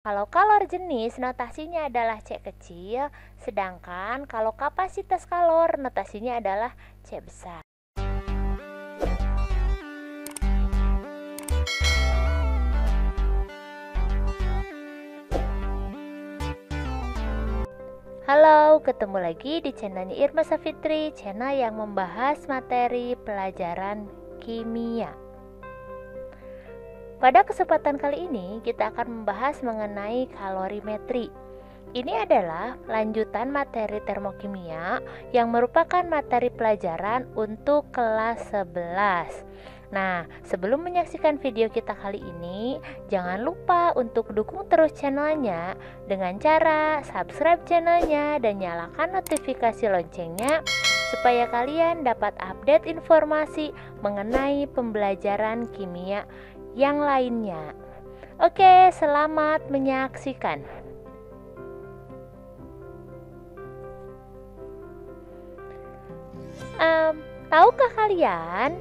Kalau kalor jenis notasinya adalah C kecil, sedangkan kalau kapasitas kalor notasinya adalah C besar. Halo, ketemu lagi di channelnya Irma Safitri, channel yang membahas materi pelajaran kimia. Pada kesempatan kali ini kita akan membahas mengenai kalorimetri. Ini adalah lanjutan materi termokimia yang merupakan materi pelajaran untuk kelas 11. Nah, sebelum menyaksikan video kita kali ini, jangan lupa untuk dukung terus channelnya dengan cara subscribe channelnya dan nyalakan notifikasi loncengnya supaya kalian dapat update informasi mengenai pembelajaran kimia yang lainnya. Oke, selamat menyaksikan. Tahukah kalian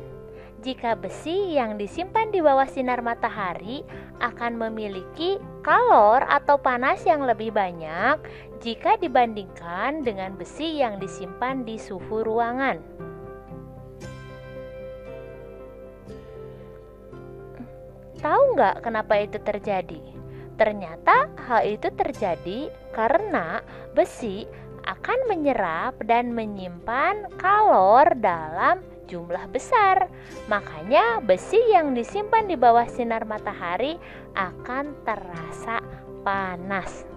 jika besi yang disimpan di bawah sinar matahari akan memiliki kalor atau panas yang lebih banyak jika dibandingkan dengan besi yang disimpan di suhu ruangan? Tahu nggak kenapa itu terjadi? Ternyata hal itu terjadi karena besi akan menyerap dan menyimpan kalor dalam jumlah besar. Makanya besi yang disimpan di bawah sinar matahari akan terasa panas.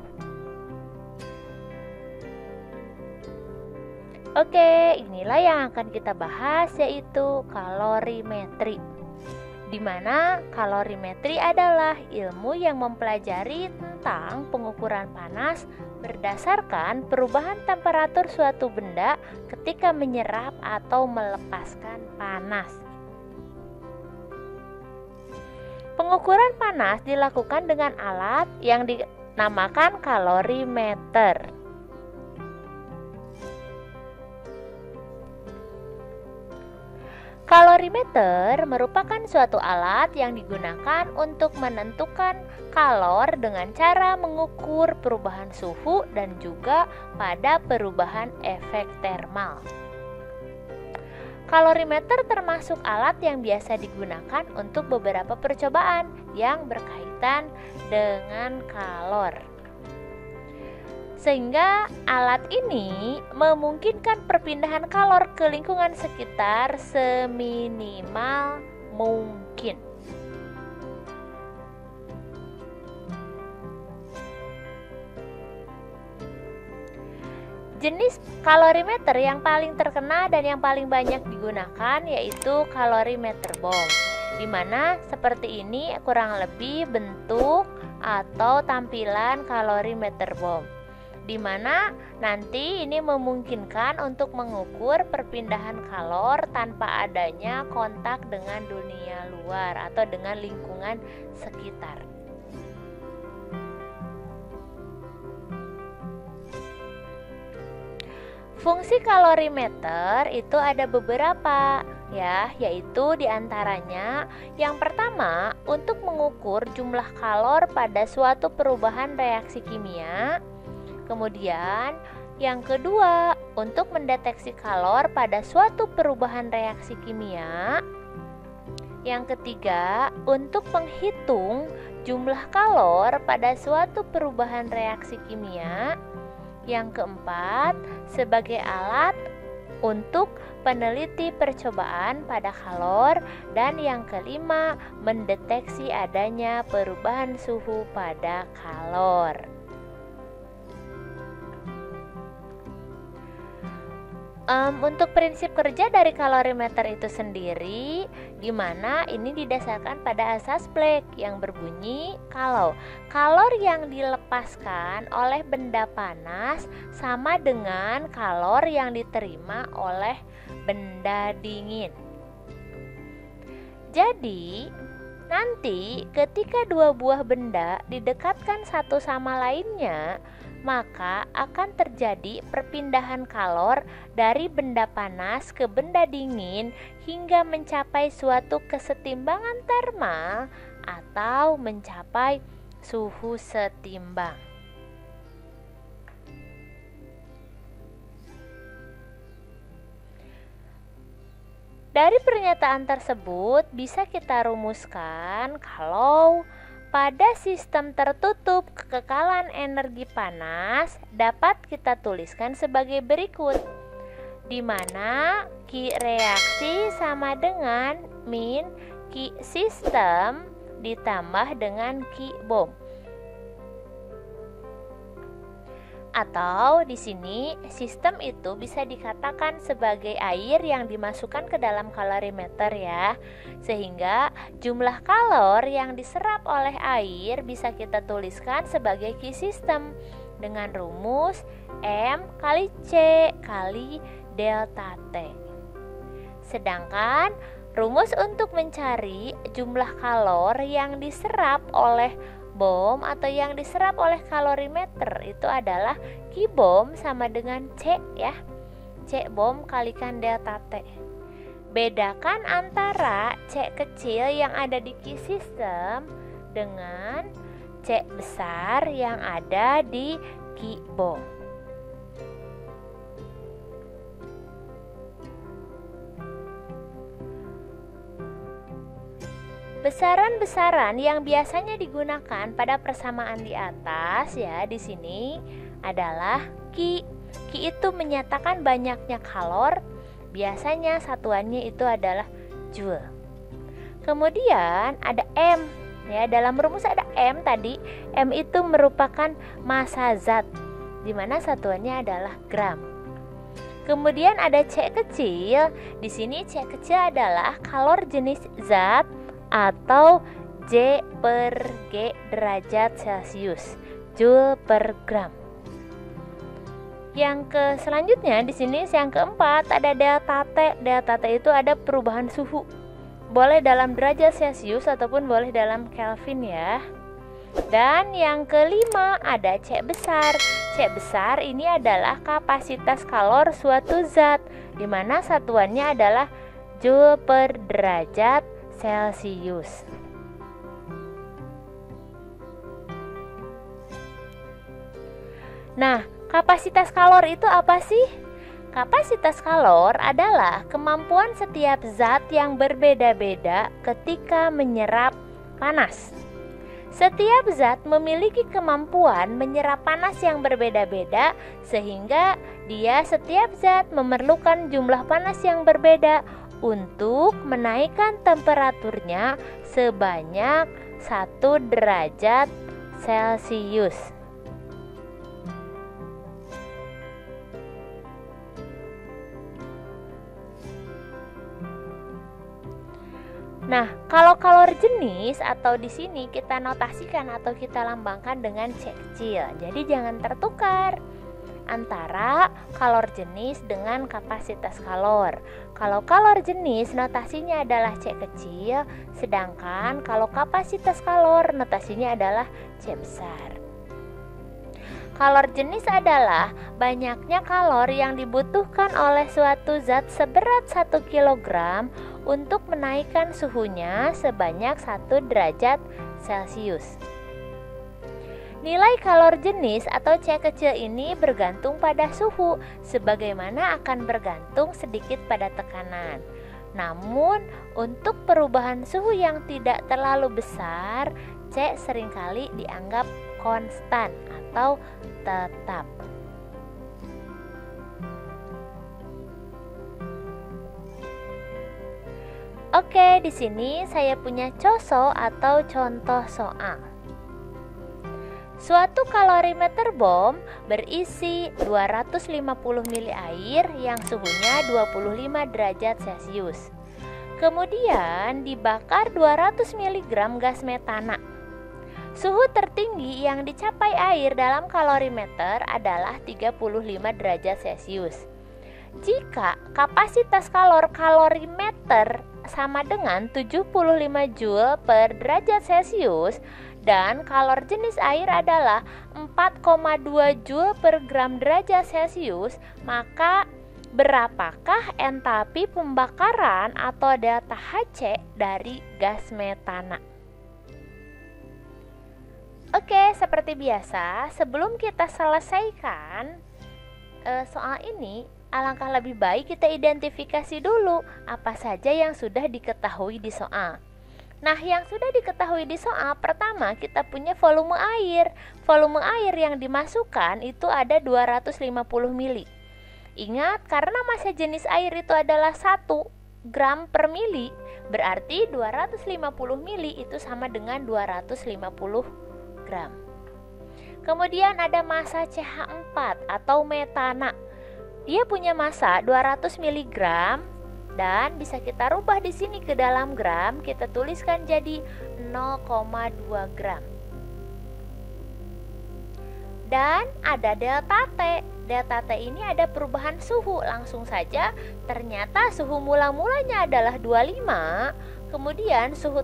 Oke, inilah yang akan kita bahas, yaitu kalorimetri. Di mana kalorimetri adalah ilmu yang mempelajari tentang pengukuran panas berdasarkan perubahan temperatur suatu benda ketika menyerap atau melepaskan panas. Pengukuran panas dilakukan dengan alat yang dinamakan kalorimeter. Kalorimeter merupakan suatu alat yang digunakan untuk menentukan kalor dengan cara mengukur perubahan suhu dan juga pada perubahan efek termal. Kalorimeter termasuk alat yang biasa digunakan untuk beberapa percobaan yang berkaitan dengan kalor. Sehingga alat ini memungkinkan perpindahan kalor ke lingkungan sekitar seminimal mungkin. Jenis kalorimeter yang paling terkenal dan yang paling banyak digunakan yaitu kalorimeter bom, di mana seperti ini kurang lebih bentuk atau tampilan kalorimeter bom, di mana nanti ini memungkinkan untuk mengukur perpindahan kalor tanpa adanya kontak dengan dunia luar atau dengan lingkungan sekitar. Fungsi kalorimeter itu ada beberapa ya, yaitu diantaranya yang pertama untuk mengukur jumlah kalor pada suatu perubahan reaksi kimia. Kemudian yang kedua untuk mendeteksi kalor pada suatu perubahan reaksi kimia. Yang ketiga untuk menghitung jumlah kalor pada suatu perubahan reaksi kimia. Yang keempat sebagai alat untuk peneliti percobaan pada kalor. Dan yang kelima mendeteksi adanya perubahan suhu pada kalor. Untuk prinsip kerja dari kalorimeter itu sendiri, di mana ini didasarkan pada asas Planck yang berbunyi kalau kalor yang dilepaskan oleh benda panas sama dengan kalor yang diterima oleh benda dingin. Jadi, nanti ketika dua buah benda didekatkan satu sama lainnya, maka akan terjadi perpindahan kalor dari benda panas ke benda dingin hingga mencapai suatu kesetimbangan termal atau mencapai suhu setimbang. Dari pernyataan tersebut bisa kita rumuskan kalau pada sistem tertutup kekekalan energi panas dapat kita tuliskan sebagai berikut, di mana Q reaksi sama dengan min Q sistem ditambah dengan Q bom. Atau di sini sistem itu bisa dikatakan sebagai air yang dimasukkan ke dalam kalorimeter ya. Sehingga jumlah kalor yang diserap oleh air bisa kita tuliskan sebagai Q sistem dengan rumus M kali C kali delta T. Sedangkan rumus untuk mencari jumlah kalor yang diserap oleh bom atau yang diserap oleh kalorimeter itu adalah Q bom sama dengan C ya. C bom kalikan delta T. Bedakan antara C kecil yang ada di Q sistem dengan C besar yang ada di Q bom. Besaran-besaran yang biasanya digunakan pada persamaan di atas ya di sini adalah Q. Q itu menyatakan banyaknya kalor, biasanya satuannya itu adalah joule. Kemudian ada M ya, dalam rumus ada M tadi. M itu merupakan massa zat di mana satuannya adalah gram. Kemudian ada C kecil. Di sini C kecil adalah kalor jenis zat atau J per G derajat Celcius, Joule per gram. Yang selanjutnya di sini yang keempat ada delta T. Delta T itu ada perubahan suhu. Boleh dalam derajat Celcius ataupun boleh dalam Kelvin ya. Dan yang kelima ada C besar. C besar ini adalah kapasitas kalor suatu zat di mana satuannya adalah Joule per derajat Celcius. Nah, kapasitas kalor itu apa sih? Kapasitas kalor adalah kemampuan setiap zat yang berbeda-beda ketika menyerap panas. Setiap zat memiliki kemampuan menyerap panas yang berbeda-beda sehingga setiap zat memerlukan jumlah panas yang berbeda untuk menaikkan temperaturnya sebanyak 1 derajat Celcius. Nah, kalau kalor jenis atau di sini kita notasikan atau kita lambangkan dengan C kecil. Jadi jangan tertukar antara kalor jenis dengan kapasitas kalor. Kalau kalor jenis notasinya adalah C kecil, sedangkan kalau kapasitas kalor notasinya adalah C besar. Kalor jenis adalah banyaknya kalor yang dibutuhkan oleh suatu zat seberat 1 kg untuk menaikkan suhunya sebanyak 1 derajat Celcius. Nilai kalor jenis atau C kecil ini bergantung pada suhu, sebagaimana akan bergantung sedikit pada tekanan. Namun, untuk perubahan suhu yang tidak terlalu besar, C seringkali dianggap konstan atau tetap. Oke, di sini saya punya coso atau contoh soal. Suatu kalorimeter bom berisi 250 ml air yang suhunya 25 derajat Celcius. Kemudian dibakar 200 mg gas metana. Suhu tertinggi yang dicapai air dalam kalorimeter adalah 35 derajat Celcius. Jika kapasitas kalorimeter sama dengan 75 Joule per derajat Celcius dan kalor jenis air adalah 4,2 Joule per gram derajat Celcius, maka berapakah entapi pembakaran atau delta Hc dari gas metana? Oke, seperti biasa, sebelum kita selesaikan soal ini, alangkah lebih baik kita identifikasi dulu apa saja yang sudah diketahui di soal. Nah, yang sudah diketahui di soal, pertama kita punya volume air. Volume air yang dimasukkan itu ada 250 mili. Ingat, karena massa jenis air itu adalah 1 gram per mili, berarti 250 mili itu sama dengan 250 gram. Kemudian ada massa CH4 atau metana. Dia punya massa 200 mg dan bisa kita rubah di sini ke dalam gram, kita tuliskan jadi 0,2 gram. Dan ada delta T. Delta T ini ada perubahan suhu. Langsung saja, ternyata suhu mula-mulanya adalah 25, kemudian suhu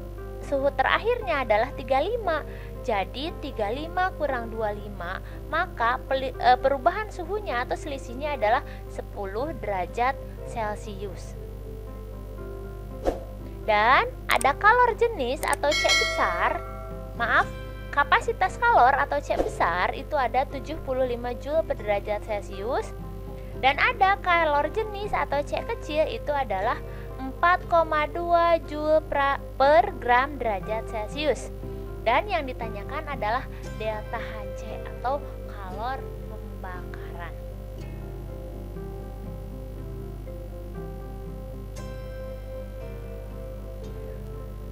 terakhirnya adalah 35. Jadi 35 kurang 25, maka perubahan suhunya atau selisihnya adalah 10 derajat Celcius. Dan ada kalor jenis atau C besar. Kapasitas kalor atau C besar itu ada 75 Joule per derajat Celcius. Dan ada kalor jenis atau C kecil itu adalah 4,2 Joule per gram derajat Celcius. Dan yang ditanyakan adalah delta Hc atau kalor pembakaran.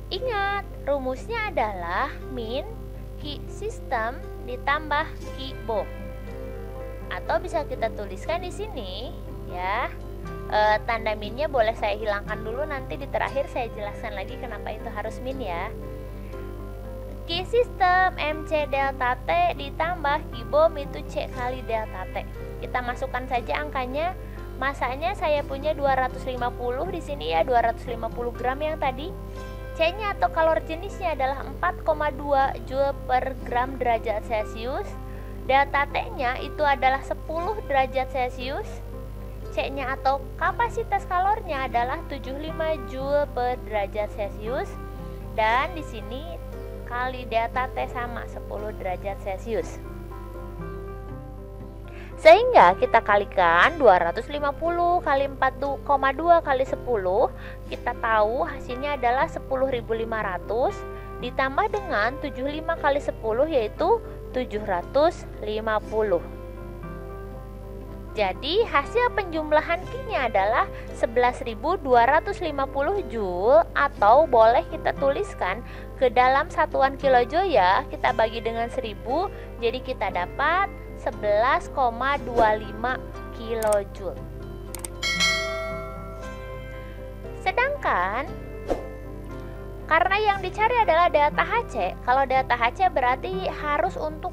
Ingat, rumusnya adalah min Q sistem ditambah Q BOM. Atau bisa kita tuliskan di sini ya. Tanda minnya boleh saya hilangkan dulu, nanti di terakhir saya jelaskan lagi kenapa itu harus min ya. Q sistem MC delta T ditambah Q BOM itu C kali delta T. Kita masukkan saja angkanya. Masanya saya punya 250 di sini ya, 250 gram yang tadi. C-nya atau kalor jenisnya adalah 4,2 Joule per gram derajat Celcius. Delta T-nya itu adalah 10 derajat Celcius. C-nya atau kapasitas kalornya adalah 75 Joule per derajat Celcius. Dan di sini kali delta T sama 10 derajat Celcius. Sehingga kita kalikan 250 kali 4,2 kali 10, kita tahu hasilnya adalah 10.500 ditambah dengan 75 kali 10 yaitu 750. Jadi hasil penjumlahan Q-nya adalah 11.250 Joule, atau boleh kita tuliskan ke dalam satuan kilojoule ya. Kita bagi dengan 1000, jadi kita dapat 11,25 kilojoule. Sedangkan karena yang dicari adalah delta Hc, kalau delta Hc berarti harus untuk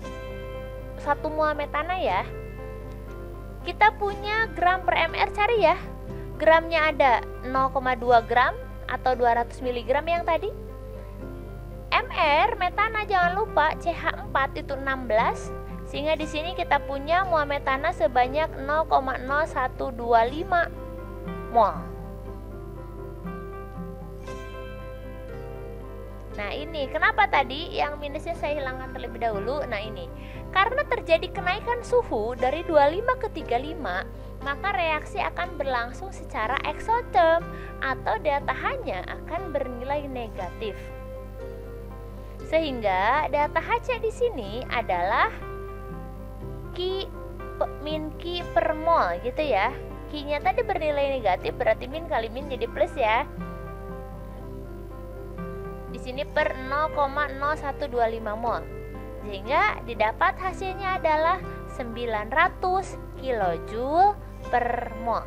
1 mol metana ya. Kita punya gram per mr, cari ya. Gramnya ada 0,2 gram atau 200 mg yang tadi. Mr metana jangan lupa CH4 itu 16, sehingga di sini kita punya mol metana sebanyak 0,0125 mol. Nah ini kenapa tadi yang minusnya saya hilangkan terlebih dahulu. Nah ini karena terjadi kenaikan suhu dari 25 ke 35, maka reaksi akan berlangsung secara exotherm atau delta H-nya akan bernilai negatif. Sehingga delta Hc di sini adalah Q min Q per mol gitu ya. Q-nya tadi bernilai negatif, berarti min kali min jadi plus ya. Di sini per 0,0125 mol. Sehingga didapat hasilnya adalah 900 kilojoule per mol.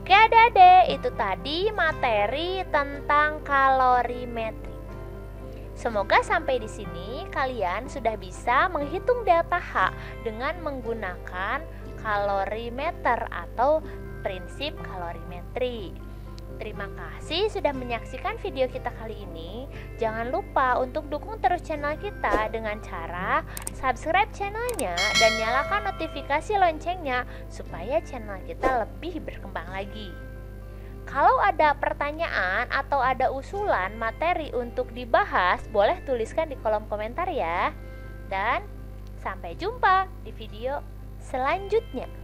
Oke adik-adik, itu tadi materi tentang kalorimetri. Semoga sampai di sini kalian sudah bisa menghitung delta H dengan menggunakan kalorimeter atau prinsip kalorimetri. Terima kasih sudah menyaksikan video kita kali ini. Jangan lupa untuk dukung terus channel kita dengan cara subscribe channelnya dan nyalakan notifikasi loncengnya supaya channel kita lebih berkembang lagi. Kalau ada pertanyaan atau ada usulan materi untuk dibahas, boleh tuliskan di kolom komentar ya. Dan sampai jumpa di video selanjutnya.